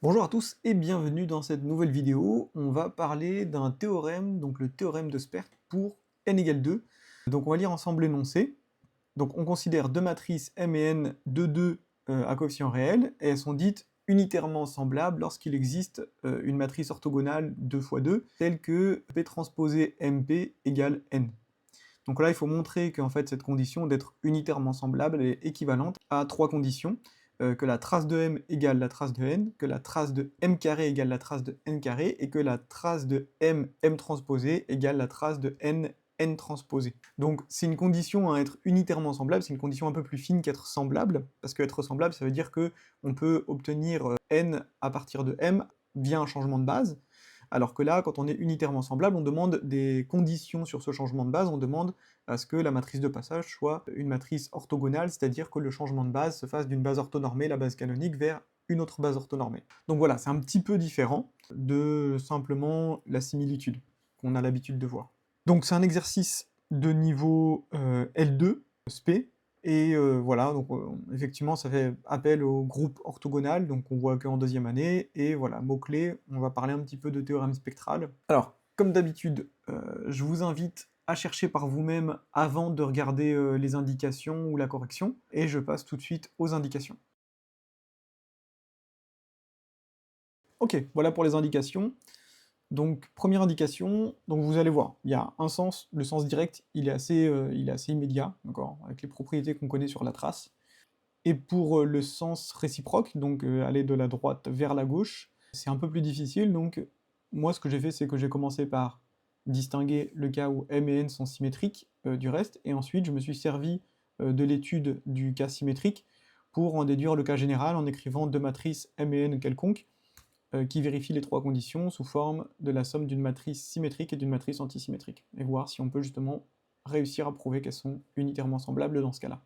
Bonjour à tous et bienvenue dans cette nouvelle vidéo. On va parler d'un théorème, donc le théorème de Spert pour n égale 2. Donc on va lire ensemble l'énoncé. Donc on considère deux matrices M et N de 2 à coefficient réel, et elles sont dites unitairement semblables lorsqu'il existe une matrice orthogonale 2 fois 2, telle que P transposé MP égale N. Donc là, il faut montrer qu'en fait, cette condition d'être unitairement semblable est équivalente à trois conditions. Que la trace de m égale la trace de n, que la trace de m carré égale la trace de n carré, et que la trace de m transposé égale la trace de n transposé. Donc c'est une condition à être unitairement semblable, c'est une condition un peu plus fine qu'être semblable, parce qu'être semblable, ça veut dire que on peut obtenir n à partir de m via un changement de base, alors que là, quand on est unitairement semblable, on demande des conditions sur ce changement de base, on demande à ce que la matrice de passage soit une matrice orthogonale, c'est-à-dire que le changement de base se fasse d'une base orthonormée, la base canonique, vers une autre base orthonormée. Donc voilà, c'est un petit peu différent de simplement la similitude qu'on a l'habitude de voir. Donc c'est un exercice de niveau L2, SP, et voilà, donc effectivement ça fait appel au groupe orthogonal, donc on voit qu'en deuxième année, et voilà, mots-clés, on va parler un petit peu de théorème spectral. Alors, comme d'habitude, je vous invite à chercher par vous-même avant de regarder les indications ou la correction, et je passe tout de suite aux indications. Ok, voilà pour les indications. Donc, première indication, donc vous allez voir, il y a un sens, le sens direct, il est assez immédiat, d'accord, avec les propriétés qu'on connaît sur la trace. Et pour le sens réciproque, donc aller de la droite vers la gauche, c'est un peu plus difficile, donc moi ce que j'ai fait, c'est que j'ai commencé par distinguer le cas où M et N sont symétriques du reste, et ensuite je me suis servi de l'étude du cas symétrique pour en déduire le cas général en écrivant deux matrices M et N quelconques, qui vérifie les trois conditions sous forme de la somme d'une matrice symétrique et d'une matrice antisymétrique, et voir si on peut justement réussir à prouver qu'elles sont unitairement semblables dans ce cas-là.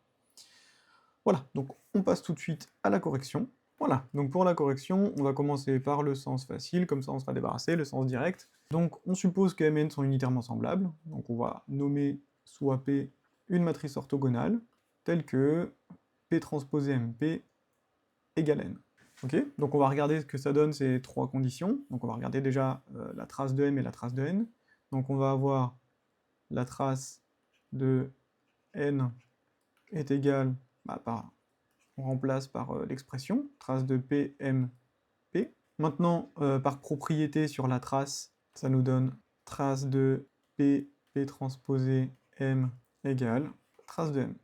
Voilà, donc on passe tout de suite à la correction. Voilà, donc pour la correction, on va commencer par le sens facile, comme ça on sera débarrassé, le sens direct. Donc on suppose que M et N sont unitairement semblables, donc on va nommer sous AP une matrice orthogonale, telle que P transposé MP égale N. Ok, donc on va regarder ce que ça donne ces trois conditions. Donc on va regarder déjà la trace de M et la trace de N. Donc on va avoir la trace de N est égale, on remplace par l'expression, trace de P, M, P. Maintenant, par propriété sur la trace, ça nous donne trace de P, P transposé M égale trace de M.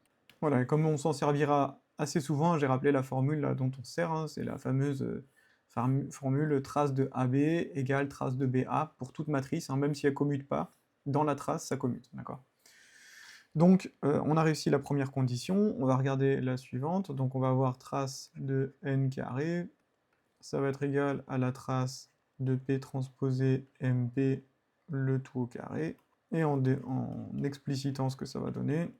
Voilà, et comme on s'en servira assez souvent, j'ai rappelé la formule là, dont on se sert, hein, c'est la fameuse formule trace de AB égale trace de BA pour toute matrice, hein, même si elle commute pas, dans la trace, ça commute, d'accord? Donc, on a réussi la première condition, on va regarder la suivante, donc on va avoir trace de n carré, ça va être égal à la trace de P transposé MP, le tout au carré, et en explicitant ce que ça va donner,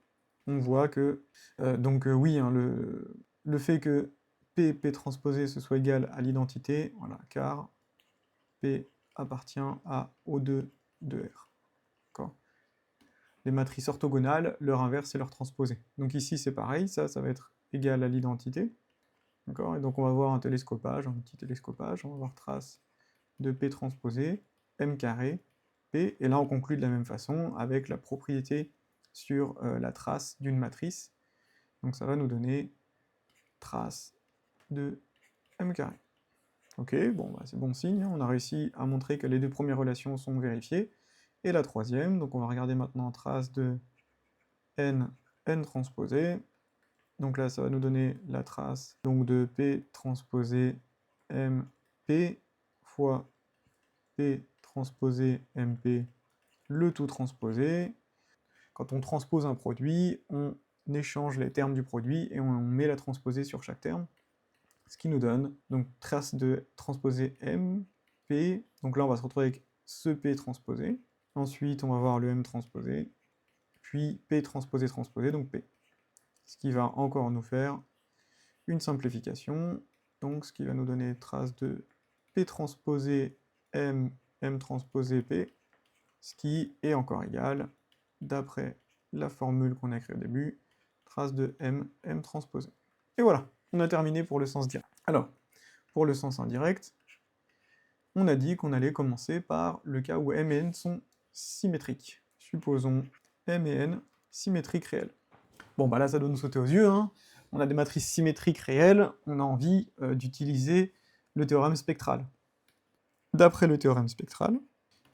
on voit que, oui, hein, le fait que P transposé ce soit égal à l'identité, voilà, car P appartient à O2 de R. D'accord. Les matrices orthogonales, leur inverse c'est leur transposé. Donc ici c'est pareil, ça va être égal à l'identité. D'accord. Et donc on va voir un télescopage, un petit télescopage, on va voir trace de P transposé, M carré, P, et là on conclut de la même façon avec la propriété sur la trace d'une matrice. Donc ça va nous donner trace de M carré. Ok, bon, bah, c'est bon signe, hein, on a réussi à montrer que les deux premières relations sont vérifiées. Et la troisième, donc on va regarder maintenant trace de N transposé. Donc là, ça va nous donner la trace donc de P transposé MP fois P transposé MP, le tout transposé. Quand on transpose un produit, on échange les termes du produit et on met la transposée sur chaque terme, ce qui nous donne donc trace de transposé MP. Donc là, on va se retrouver avec ce P transposé. Ensuite, on va voir le M transposé, puis P transposé transposé, donc P. Ce qui va encore nous faire une simplification, donc ce qui va nous donner trace de P transposé M, M transposé P, ce qui est encore égal, d'après la formule qu'on a écrite au début, trace de M, M transposé. Et voilà, on a terminé pour le sens direct. Alors, pour le sens indirect, on a dit qu'on allait commencer par le cas où M et N sont symétriques. Supposons M et N symétriques réels. Bon, bah là, ça doit nous sauter aux yeux, hein. On a des matrices symétriques réelles, on a envie d'utiliser le théorème spectral. D'après le théorème spectral,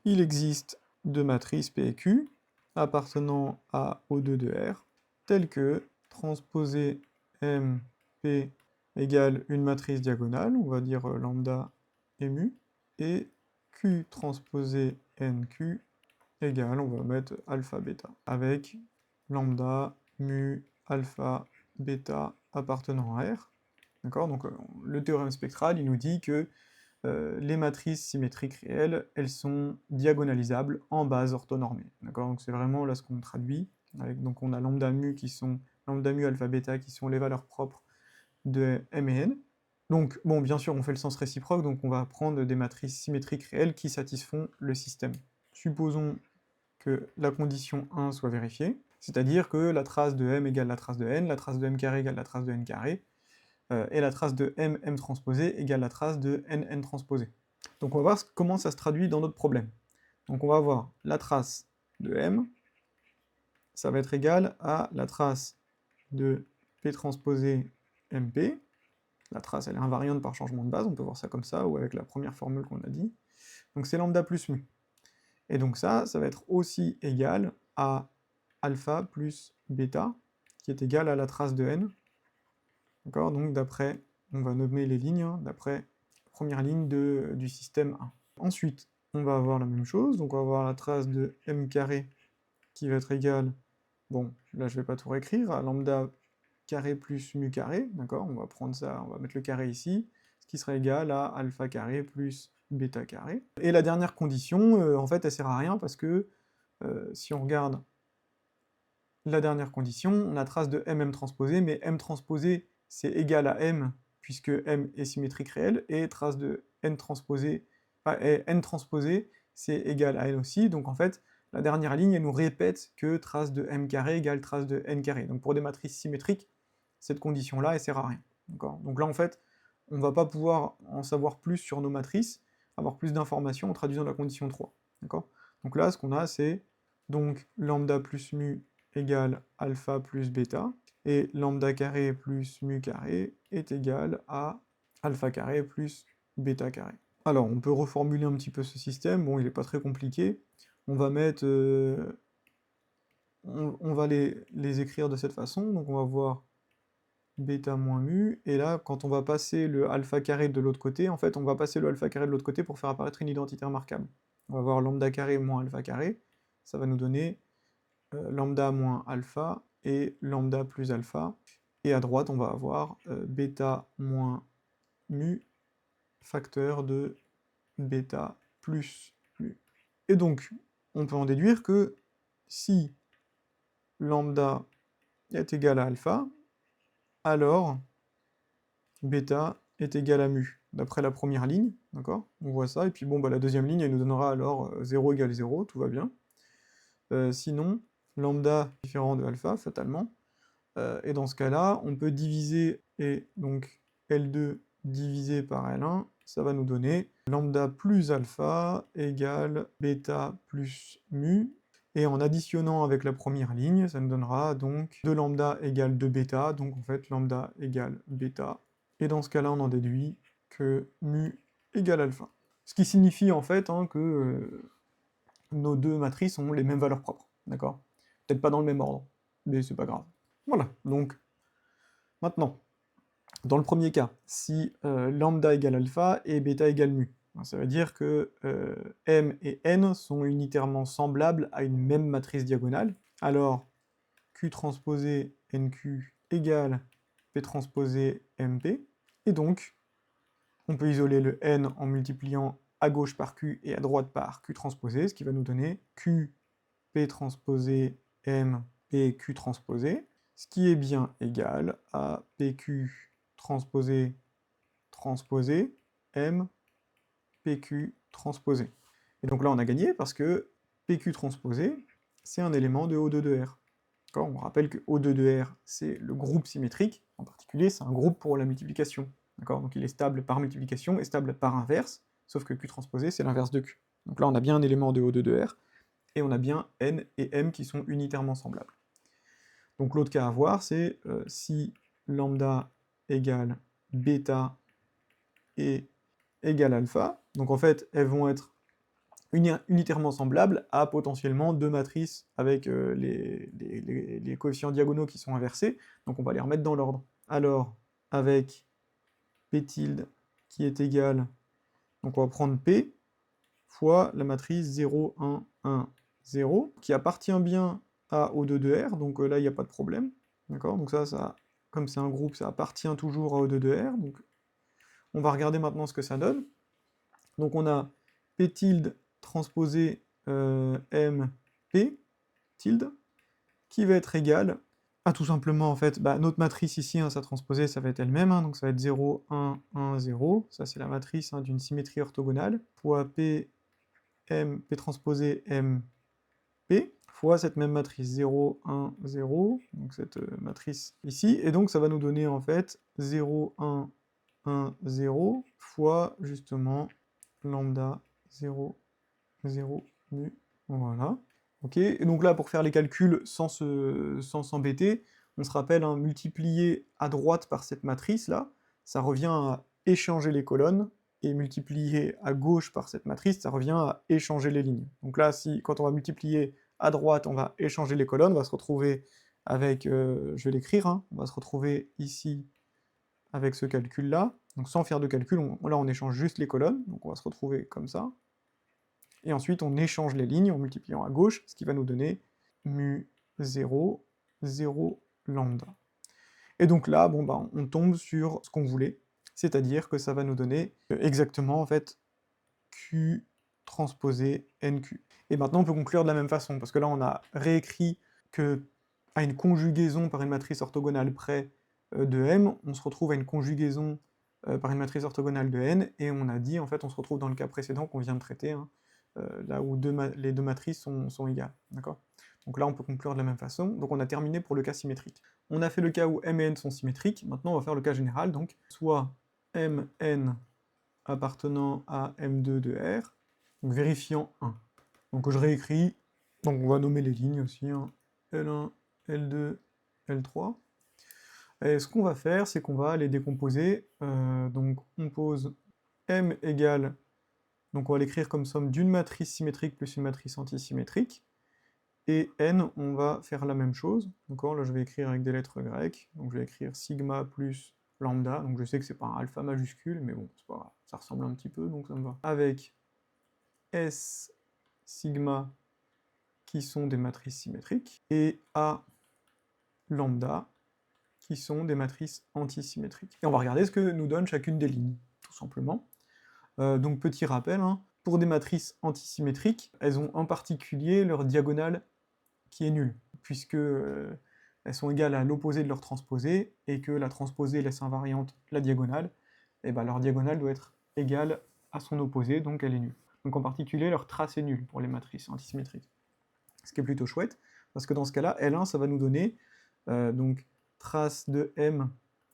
il existe deux matrices P et Q appartenant à O2 de R, telles que transposer M, P égale une matrice diagonale, on va dire lambda et mu, et Q transposé NQ égale, on va mettre alpha bêta, avec lambda, mu, alpha, bêta appartenant à R. D'accord? Donc le théorème spectral, il nous dit que les matrices symétriques réelles, elles sont diagonalisables en base orthonormée. D'accord? Donc c'est vraiment là ce qu'on traduit. Donc on a lambda mu alpha bêta qui sont les valeurs propres de M et N. Donc bon, bien sûr, on fait le sens réciproque, donc on va prendre des matrices symétriques réelles qui satisfont le système. Supposons que la condition 1 soit vérifiée, c'est-à-dire que la trace de M égale la trace de N, la trace de M carré égale la trace de N carré, et la trace de M transposé égale la trace de N transposé. Donc on va voir comment ça se traduit dans notre problème. Donc on va avoir la trace de M, ça va être égal à la trace de P transposé MP. La trace, elle est invariante par changement de base, on peut voir ça comme ça, ou avec la première formule qu'on a dit. Donc c'est lambda plus mu. Et donc ça va être aussi égal à alpha plus bêta, qui est égal à la trace de N. D'accord? Donc d'après, on va nommer les lignes, hein, d'après la première ligne du système 1. Ensuite, on va avoir la même chose, donc on va avoir la trace de M carré qui va être égale, bon, là je vais pas tout réécrire, à lambda carré plus mu carré, d'accord? On va prendre ça, on va mettre le carré ici, ce qui sera égal à alpha carré plus bêta carré. Et la dernière condition, en fait, elle sert à rien parce que si on regarde la dernière condition, on a trace de M transposé, mais M transposé, c'est égal à M, puisque M est symétrique réel, et trace de N transposé, N transposé, c'est égal à N aussi, donc en fait, la dernière ligne, elle nous répète que trace de M carré égale trace de N carré. Donc pour des matrices symétriques, cette condition-là, elle sert à rien. Donc là, en fait, on va pas pouvoir en savoir plus sur nos matrices, avoir plus d'informations en traduisant la condition 3. Donc là, ce qu'on a, c'est donc lambda plus mu égale alpha plus bêta, et lambda carré plus mu carré est égal à alpha carré plus bêta carré. Alors, on peut reformuler un petit peu ce système, bon, il n'est pas très compliqué. On va mettre... on va les écrire de cette façon, donc on va voir bêta moins mu, et là, quand on va passer le alpha carré de l'autre côté, en fait, on va passer le alpha carré de l'autre côté pour faire apparaître une identité remarquable. On va voir lambda carré moins alpha carré, ça va nous donner lambda moins alpha et lambda plus alpha, et à droite, on va avoir bêta moins mu facteur de bêta plus mu. Et donc, on peut en déduire que si lambda est égal à alpha, alors bêta est égal à mu, d'après la première ligne, d'accord? On voit ça, et puis bon, bah, la deuxième ligne, elle nous donnera alors 0 égale 0, tout va bien. Sinon, lambda est différent de alpha, fatalement, et dans ce cas-là, on peut diviser, et donc L2 divisé par L1, ça va nous donner lambda plus alpha égale bêta plus mu, et en additionnant avec la première ligne, ça nous donnera donc 2 lambda égale 2 bêta, donc en fait lambda égale bêta, et dans ce cas-là on en déduit que mu égale alpha. Ce qui signifie en fait hein, que nos deux matrices ont les mêmes valeurs propres, d'accord? Peut-être pas dans le même ordre, mais c'est pas grave. Voilà, donc maintenant, dans le premier cas, si lambda égale alpha et bêta égale mu, ça veut dire que M et N sont unitairement semblables à une même matrice diagonale, alors Q transposé NQ égale P transposé MP, et donc on peut isoler le N en multipliant à gauche par Q et à droite par Q transposé, ce qui va nous donner Q P transposé M et Q transposé, ce qui est bien égal à PQ transposé transposé M PQ transposé. Et donc là on a gagné parce que PQ transposé, c'est un élément de O2 de R. On rappelle que O2 de R, c'est le groupe symétrique, en particulier c'est un groupe pour la multiplication. d'accord? Donc il est stable par multiplication et stable par inverse, sauf que Q transposé, c'est l'inverse de Q. Donc là, on a bien un élément de O2 de R, et on a bien N et M qui sont unitairement semblables. Donc l'autre cas à voir, c'est si lambda égale bêta et égale alpha, donc en fait, elles vont être unitairement semblables à potentiellement deux matrices avec les coefficients diagonaux qui sont inversés, donc on va les remettre dans l'ordre. Alors, avec P tilde qui est égal, donc on va prendre P, fois la matrice 0, 1, 1, 0, qui appartient bien à O2 de R, donc là, il n'y a pas de problème, d'accord? Donc ça, comme c'est un groupe, ça appartient toujours à O2 de R, donc on va regarder maintenant ce que ça donne. Donc on a P tilde transposé M, P tilde, qui va être égal à tout simplement, en fait, notre matrice ici, hein, sa transposée, ça va être elle-même, hein, donc ça va être 0, 1, 1, 0, ça c'est la matrice hein, d'une symétrie orthogonale, fois P, M, P transposé M, P, fois cette même matrice 0, 1, 0, donc cette matrice ici, et donc ça va nous donner en fait 0, 1, 1, 0, fois justement lambda 0, 0, mu, voilà. Ok, et donc là, pour faire les calculs sans s'embêter, on se rappelle, hein, multiplier à droite par cette matrice-là, ça revient à échanger les colonnes, et multiplier à gauche par cette matrice, ça revient à échanger les lignes. Donc là, quand on va multiplier à droite, on va échanger les colonnes, on va se retrouver avec, je vais l'écrire, hein, on va se retrouver ici avec ce calcul-là, donc sans faire de calcul, là on échange juste les colonnes, donc on va se retrouver comme ça, et ensuite on échange les lignes en multipliant à gauche, ce qui va nous donner mu 0, 0 lambda. Et donc là, bon, on tombe sur ce qu'on voulait, c'est-à-dire que ça va nous donner exactement en fait Q transposé NQ. Et maintenant on peut conclure de la même façon, parce que là on a réécrit que à une conjugaison par une matrice orthogonale près de M, on se retrouve à une conjugaison par une matrice orthogonale de N, et on a dit, en fait, on se retrouve dans le cas précédent qu'on vient de traiter, hein, là où les deux matrices sont égales, d'accord? Donc là, on peut conclure de la même façon, donc on a terminé pour le cas symétrique. On a fait le cas où M et N sont symétriques, maintenant on va faire le cas général, donc soit Mn appartenant à M2 de R, donc vérifiant 1. Donc je réécris, donc on va nommer les lignes aussi, hein, L1, L2, L3. Et ce qu'on va faire, c'est qu'on va les décomposer, donc on pose M égale, donc on va l'écrire comme somme d'une matrice symétrique plus une matrice antisymétrique, et N, on va faire la même chose, d'accord? Là je vais écrire avec des lettres grecques, donc je vais écrire sigma plus lambda, donc je sais que c'est pas un alpha majuscule, mais bon, c'est pas grave, ça ressemble un petit peu, donc ça me va. Avec S sigma, qui sont des matrices symétriques, et A lambda, qui sont des matrices antisymétriques. Et on va regarder ce que nous donne chacune des lignes, tout simplement. Donc petit rappel, hein, pour des matrices antisymétriques, elles ont en particulier leur diagonale qui est nulle, puisque elles sont égales à l'opposé de leur transposée, et que la transposée laisse invariante la diagonale, et ben leur diagonale doit être égale à son opposé, donc elle est nulle. Donc en particulier, leur trace est nulle pour les matrices antisymétriques. Ce qui est plutôt chouette, parce que dans ce cas-là, L1, ça va nous donner, donc, trace de M,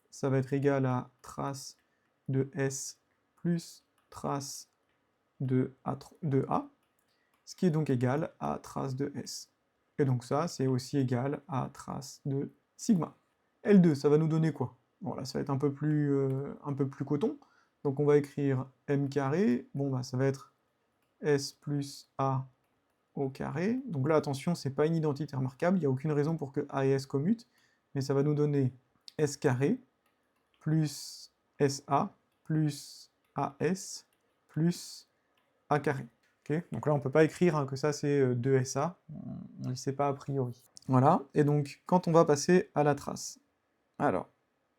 ça va être égal à trace de S plus trace de A, ce qui est donc égal à trace de S. Et donc ça, c'est aussi égal à trace de sigma. L2, ça va nous donner quoi? Bon, là, ça va être un peu plus coton. Donc on va écrire M carré, bon, ça va être S plus A au carré. Donc là, attention, c'est pas une identité remarquable, il n'y a aucune raison pour que A et S commutent, mais ça va nous donner S carré plus SA plus AS plus A carré. Okay, donc là, on ne peut pas écrire hein, que ça c'est 2SA, on ne le sait pas a priori. Voilà, et donc quand on va passer à la trace. Alors,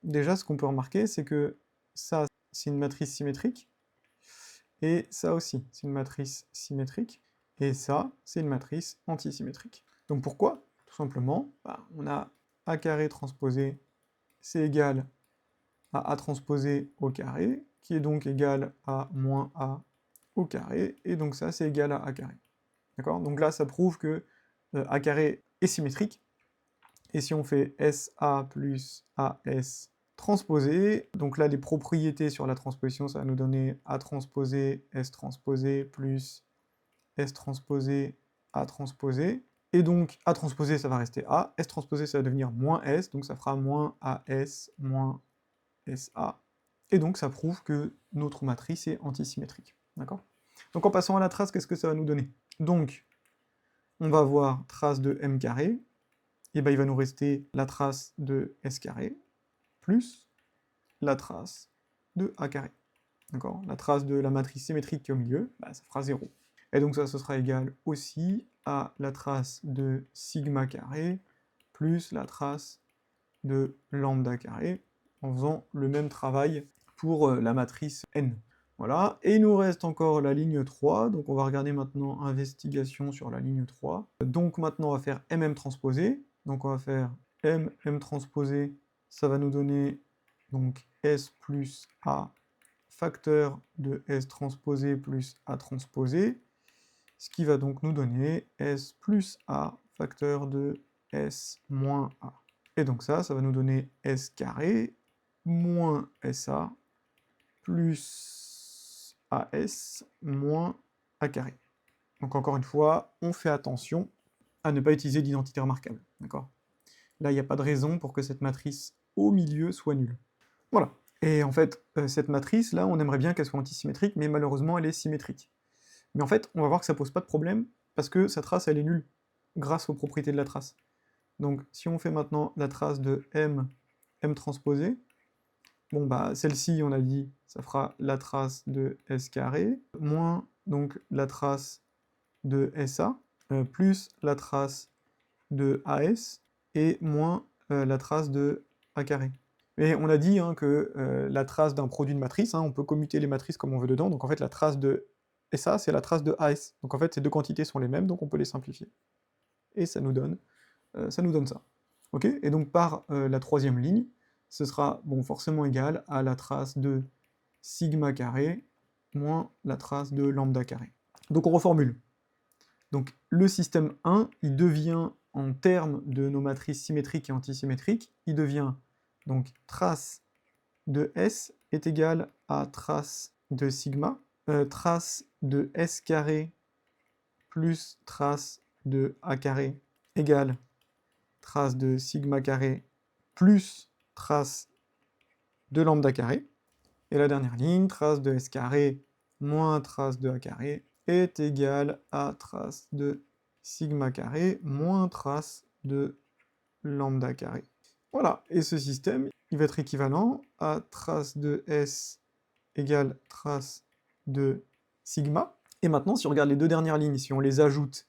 déjà, ce qu'on peut remarquer, c'est que ça, c'est une matrice symétrique, et ça aussi, c'est une matrice symétrique, et ça, c'est une matrice antisymétrique. Donc pourquoi? Tout simplement, on a A carré transposé, c'est égal à A transposé au carré, qui est donc égal à moins A au carré, et donc ça, c'est égal à A carré. D'accord? Donc là, ça prouve que A carré est symétrique, et si on fait SA plus AS transposer, donc là les propriétés sur la transposition, ça va nous donner A transposé, S transposé, plus S transposé, A transposé, et donc A transposé ça va rester A, S transposé ça va devenir moins S, donc ça fera moins AS, moins SA, et donc ça prouve que notre matrice est antisymétrique, d'accord? Donc en passant à la trace, qu'est-ce que ça va nous donner? Donc, on va avoir trace de M carré, et ben il va nous rester la trace de S carré, plus la trace de A carré. D'accord? La trace de la matrice symétrique qui est au milieu, bah, ça fera 0. Et donc ça, ce sera égal aussi à la trace de sigma carré, plus la trace de lambda carré, en faisant le même travail pour la matrice N. Voilà, et il nous reste encore la ligne 3, donc on va regarder maintenant investigation sur la ligne 3. Donc maintenant on va faire MM transposé, donc on va faire MM transposé, ça va nous donner donc S plus A facteur de S transposé plus A transposé, ce qui va donc nous donner S plus A facteur de S moins A. Et donc ça va nous donner S carré moins SA plus AS moins A carré. Donc encore une fois, on fait attention à ne pas utiliser d'identité remarquable, d'accord? Là, il n'y a pas de raison pour que cette matrice au milieu soit nulle. Voilà. Et en fait, cette matrice-là, on aimerait bien qu'elle soit antisymétrique, mais malheureusement, elle est symétrique. Mais en fait, on va voir que ça pose pas de problème, parce que sa trace, elle est nulle, grâce aux propriétés de la trace. Donc, si on fait maintenant la trace de M transposé, bon bah, celle-ci, on a dit, ça fera la trace de S carré, moins, donc, la trace de SA, plus la trace de AS, et moins la trace de A carré. Et on a dit hein, que la trace d'un produit de matrice, hein, on peut commuter les matrices comme on veut dedans, donc en fait la trace de SA, c'est la trace de AS. Donc en fait ces deux quantités sont les mêmes, donc on peut les simplifier. Et ça nous donne ça. Ok? Et donc par la troisième ligne, ce sera bon, forcément égal à la trace de sigma carré moins la trace de lambda carré. Donc on reformule. Donc le système 1, il devient, en termes de nos matrices symétriques et antisymétriques, il devient donc trace de S est égale à trace de sigma, trace de S carré plus trace de A carré égale trace de sigma carré plus trace de lambda carré. Et la dernière ligne, trace de S carré moins trace de A carré est égale à trace de sigma carré moins trace de lambda carré. Voilà, et ce système, il va être équivalent à trace de S égale trace de sigma. Et maintenant, si on regarde les deux dernières lignes, si on les ajoute,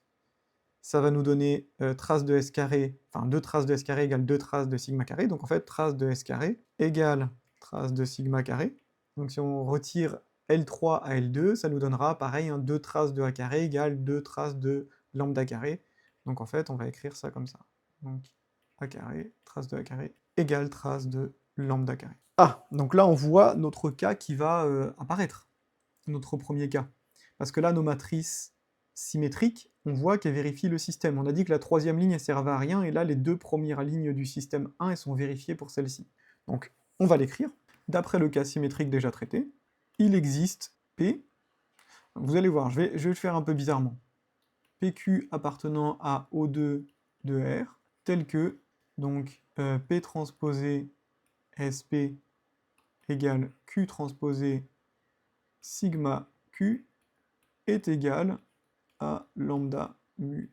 ça va nous donner trace de S carré, enfin 2 traces de S carré égale 2 traces de sigma carré. Donc en fait, trace de S carré égale trace de sigma carré. Donc si on retire L3 à L2, ça nous donnera pareil, hein, 2 traces de A carré égale 2 traces de lambda carré. Donc en fait, on va écrire ça comme ça. Donc A carré, trace de A carré, égale trace de lambda carré. Ah, donc là on voit notre cas qui va apparaître, notre premier cas. Parce que là, nos matrices symétriques, on voit qu'elles vérifient le système. On a dit que la troisième ligne, elle servait à rien, et là, les deux premières lignes du système 1, elles sont vérifiées pour celle-ci. Donc, on va l'écrire. D'après le cas symétrique déjà traité, il existe P, vous allez voir, je vais le faire un peu bizarrement, PQ appartenant à O2 de R, tel que, donc, P transposé SP égale Q transposé sigma Q est égal à lambda mu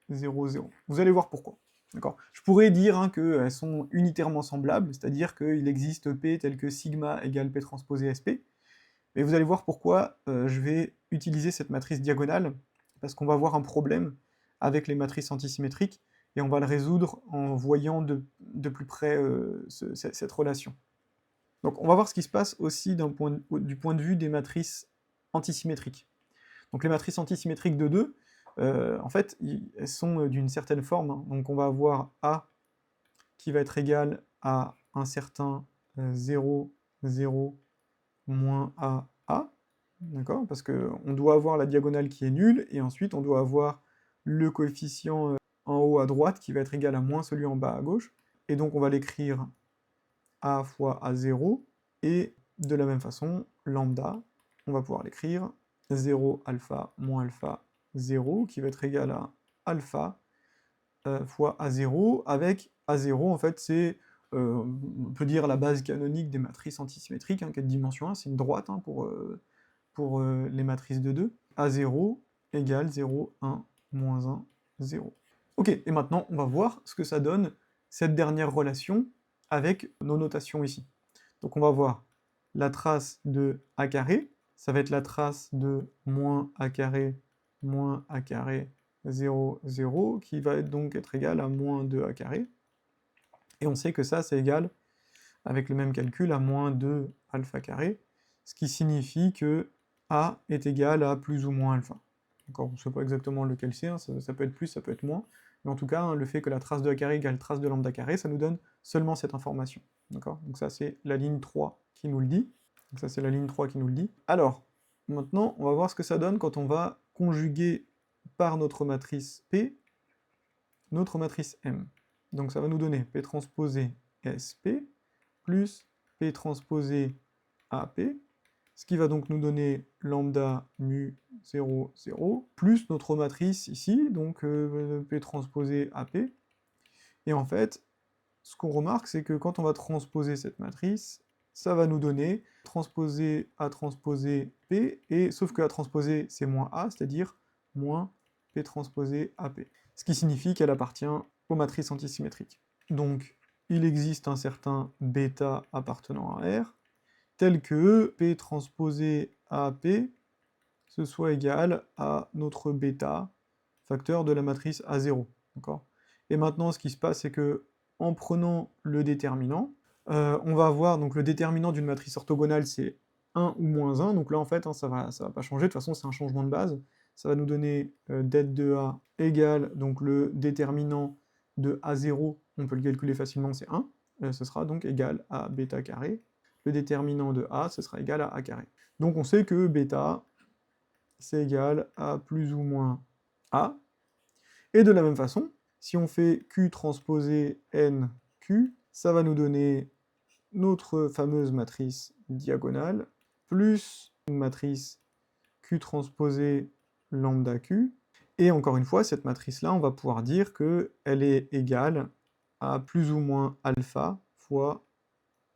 0, 0. Vous allez voir pourquoi. D'accord? Je pourrais dire hein, qu'elles sont unitairement semblables, c'est-à-dire qu'il existe P tel que sigma égale P transposé SP, mais vous allez voir pourquoi je vais utiliser cette matrice diagonale, parce qu'on va avoir un problème avec les matrices antisymétriques, et on va le résoudre en voyant de plus près cette relation. Donc on va voir ce qui se passe aussi du point de vue des matrices antisymétriques. Donc les matrices antisymétriques de 2, en fait, elles sont d'une certaine forme, hein. Donc on va avoir A qui va être égal à un certain 0, 0, moins A, d'accord? Parce qu'on doit avoir la diagonale qui est nulle, et ensuite on doit avoir le coefficient en haut à droite qui va être égal à moins celui en bas à gauche, et donc on va l'écrire A fois A0, et de la même façon, lambda, on va pouvoir l'écrire 0 alpha moins alpha 0, qui va être égal à alpha fois A0, avec A0, en fait, c'est, on peut dire la base canonique des matrices antisymétriques, hein, qui est de dimension 1, c'est une droite hein, pour les matrices de 2. A0 égale 0, 1, moins 1, 0. Ok, et maintenant, on va voir ce que ça donne, cette dernière relation, avec nos notations ici. Donc on va voir la trace de a carré, ça va être la trace de moins a carré, 0, 0, qui va donc être égal à moins 2a carré. Et on sait que ça, c'est égal, avec le même calcul, à moins 2 alpha carré, ce qui signifie que a est égal à plus ou moins alpha. D'accord, on ne sait pas exactement lequel c'est, hein, ça peut être plus, ça peut être moins, mais en tout cas, hein, le fait que la trace de a carré égale trace de lambda carré, ça nous donne seulement cette information. D'accord, donc ça c'est la ligne 3 qui nous le dit. Donc ça c'est la ligne 3 qui nous le dit. Alors, maintenant, on va voir ce que ça donne quand on va conjuguer par notre matrice P, notre matrice M. Donc ça va nous donner P transposé SP, plus P transposé AP, ce qui va donc nous donner lambda mu 0, 0, plus notre matrice ici, donc P transposé AP. Et en fait, ce qu'on remarque, c'est que quand on va transposer cette matrice, ça va nous donner transposé A transposé P, et sauf que A transposé c'est moins A, c'est-à-dire moins P transposé AP. Ce qui signifie qu'elle appartient aux matrices antisymétriques. Donc, il existe un certain bêta appartenant à R, tel que P transposé AP, ce soit égal à notre bêta, facteur de la matrice A0. D'accord ? Et maintenant, ce qui se passe, c'est que en prenant le déterminant, on va avoir, donc le déterminant d'une matrice orthogonale, c'est 1 ou moins 1, donc là, en fait, hein, ça va pas changer, de toute façon, c'est un changement de base. Ça va nous donner det de A égale, donc le déterminant de A0, on peut le calculer facilement, c'est 1, ce sera donc égal à bêta carré. Le déterminant de A, ce sera égal à A carré. Donc on sait que bêta, c'est égal à plus ou moins A. Et de la même façon, si on fait Q transposé NQ, ça va nous donner notre fameuse matrice diagonale, plus une matrice Q transposé lambda Q. Et encore une fois, cette matrice-là, on va pouvoir dire qu'elle est égale à plus ou moins alpha fois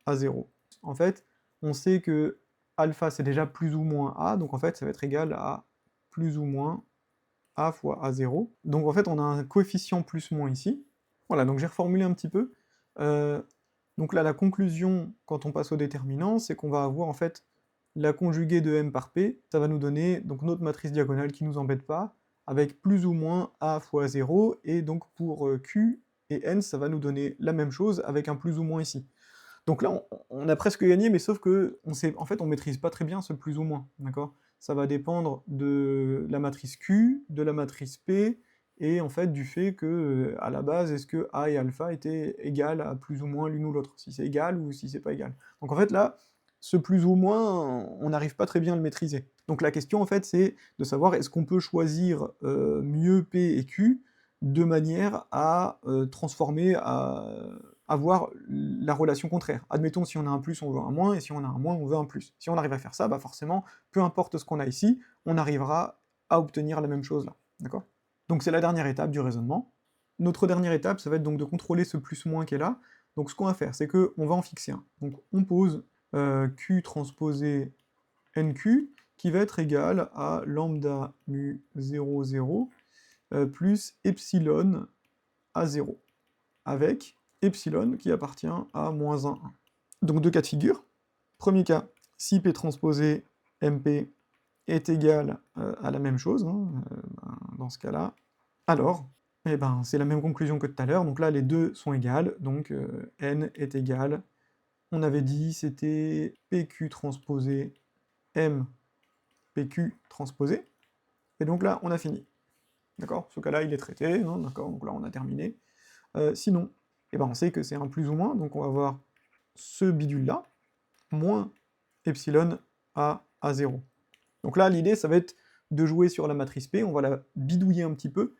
A0. En fait, on sait que alpha c'est déjà plus ou moins A, donc en fait ça va être égal à plus ou moins A fois A0. Donc en fait on a un coefficient plus-moins ici. Voilà, donc j'ai reformulé un petit peu. Donc là la conclusion, quand on passe au déterminant, c'est qu'on va avoir en fait la conjuguée de M par P, ça va nous donner donc notre matrice diagonale qui nous embête pas, avec plus ou moins A fois 0, et donc pour Q et N, ça va nous donner la même chose avec un plus ou moins ici. Donc là, on a presque gagné, mais sauf que en fait, on maîtrise pas très bien ce plus ou moins, d'accord? Ça va dépendre de la matrice Q, de la matrice P, et en fait du fait que, à la base, est-ce que A et alpha étaient égales à plus ou moins l'une ou l'autre, si c'est égal ou si c'est pas égal. Donc en fait là, ce plus ou moins, on n'arrive pas très bien à le maîtriser. Donc la question en fait, c'est de savoir est-ce qu'on peut choisir mieux P et Q de manière à transformer, à avoir la relation contraire. Admettons, si on a un plus, on veut un moins, et si on a un moins, on veut un plus. Si on arrive à faire ça, bah forcément, peu importe ce qu'on a ici, on arrivera à obtenir la même chose là. D'accord? Donc c'est la dernière étape du raisonnement. Notre dernière étape, ça va être donc de contrôler ce plus-moins qui est là. Donc ce qu'on va faire, c'est qu'on va en fixer un. Donc on pose Q transposé NQ, qui va être égal à lambda mu 0, 0, plus epsilon à 0, avec epsilon qui appartient à moins 1, 1. Donc deux cas de figure. Premier cas, si P transposé MP est égal à la même chose, hein, dans ce cas-là, alors, eh ben, c'est la même conclusion que tout à l'heure, donc là les deux sont égales, donc N est égal, on avait dit c'était PQ transposé M PQ transposé, et donc là on a fini. D'accord? Ce cas-là il est traité, hein, d'accord, donc là on a terminé. Sinon, eh ben, on sait que c'est un plus ou moins, donc on va avoir ce bidule-là, moins epsilon à 0. Donc là, l'idée, ça va être de jouer sur la matrice P, on va la bidouiller un petit peu,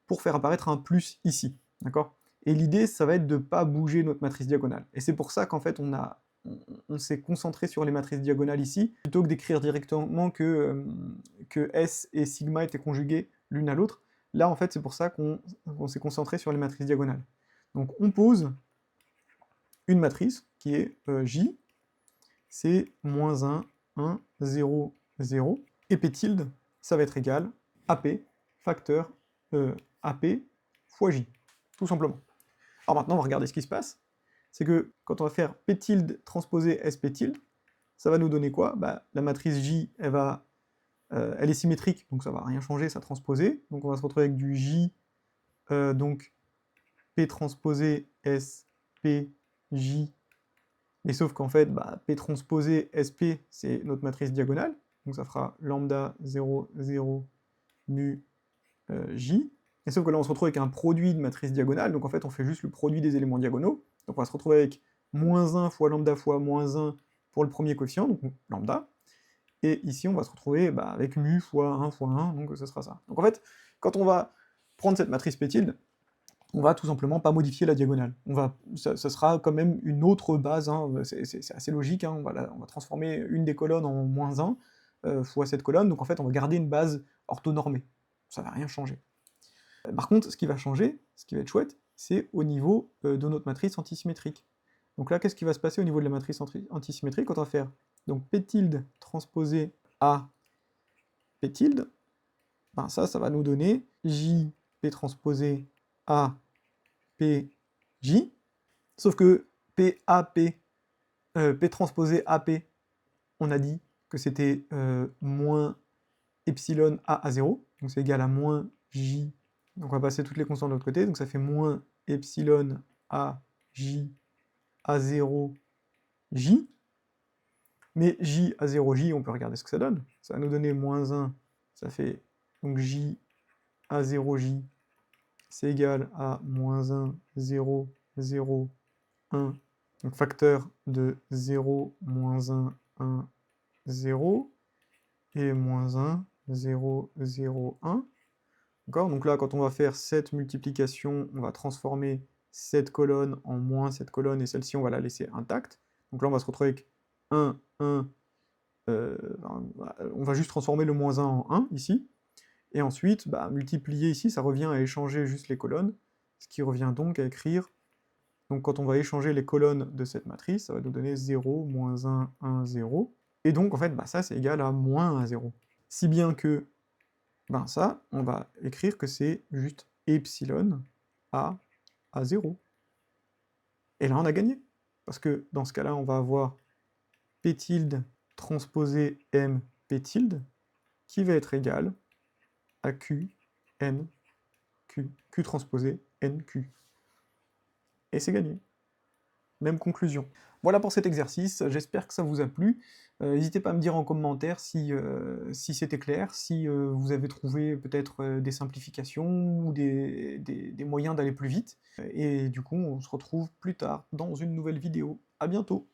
pour faire apparaître un plus ici, d'accord? Et l'idée, ça va être de ne pas bouger notre matrice diagonale. Et c'est pour ça qu'en fait, on s'est concentré sur les matrices diagonales ici, plutôt que d'écrire directement que S et sigma étaient conjugués l'une à l'autre. Là, en fait, c'est pour ça qu'on s'est concentré sur les matrices diagonales. Donc, on pose une matrice qui est J, c'est moins 1, 1, 0, 0, et P tilde, ça va être égal à AP, facteur AP fois J, tout simplement. Alors maintenant, on va regarder ce qui se passe. C'est que quand on va faire P tilde transposé SP tilde, ça va nous donner quoi? Bah, la matrice J, elle est symétrique, donc ça va rien changer, ça transposé. Donc on va se retrouver avec du J, donc P transposé SP J, mais sauf qu'en fait, bah, P transposé SP, c'est notre matrice diagonale, donc ça fera lambda 0, 0, mu J. Et sauf que là, on se retrouve avec un produit de matrice diagonale, donc en fait, on fait juste le produit des éléments diagonaux. Donc on va se retrouver avec moins 1 fois lambda fois moins 1 pour le premier coefficient, donc lambda. Et ici, on va se retrouver avec mu fois 1, donc ce sera ça. Donc en fait, quand on va prendre cette matrice P tilde, on va tout simplement pas modifier la diagonale. Ça sera quand même une autre base, hein, c'est assez logique, hein, on va transformer une des colonnes en moins 1 fois cette colonne, donc en fait on va garder une base orthonormée. Ça va rien changer. Par contre, ce qui va changer, ce qui va être chouette, c'est au niveau de notre matrice antisymétrique. Donc là, qu'est-ce qui va se passer au niveau de la matrice antisymétrique quand on va faire donc P tilde transposé à P tilde, ben ça va nous donner J P transposé à PJ, sauf que PAP, P transposé AP, on a dit que c'était moins epsilon A à 0, donc c'est égal à moins J, donc on va passer toutes les constantes de l'autre côté, donc ça fait moins epsilon A J à 0 J, mais J à 0 J, on peut regarder ce que ça donne, ça va nous donner moins 1, ça fait donc J à 0 J, c'est égal à moins 1, 0, 0, 1, donc facteur de 0, moins 1, 1, 0, et moins 1, 0, 0, 1. D'accord? Donc là, quand on va faire cette multiplication, on va transformer cette colonne en moins cette colonne, et celle-ci, on va la laisser intacte. Donc là, on va se retrouver avec 1, 1, on va juste transformer le moins 1 en 1, ici. Et ensuite, multiplier ici, ça revient à échanger juste les colonnes, ce qui revient donc à écrire, donc quand on va échanger les colonnes de cette matrice, ça va nous donner 0, moins 1, 1, 0, et donc en fait, ça c'est égal à moins 1, 0. Si bien que, ça, on va écrire que c'est juste epsilon à 0. Et là on a gagné, parce que dans ce cas-là, on va avoir P tilde transposé M P tilde, qui va être égal à Q, N, Q, Q transposé N, Q. Et c'est gagné. Même conclusion. Voilà pour cet exercice, j'espère que ça vous a plu. N'hésitez pas à me dire en commentaire si c'était clair, si vous avez trouvé peut-être des simplifications ou des moyens d'aller plus vite. Et du coup, on se retrouve plus tard dans une nouvelle vidéo. À bientôt!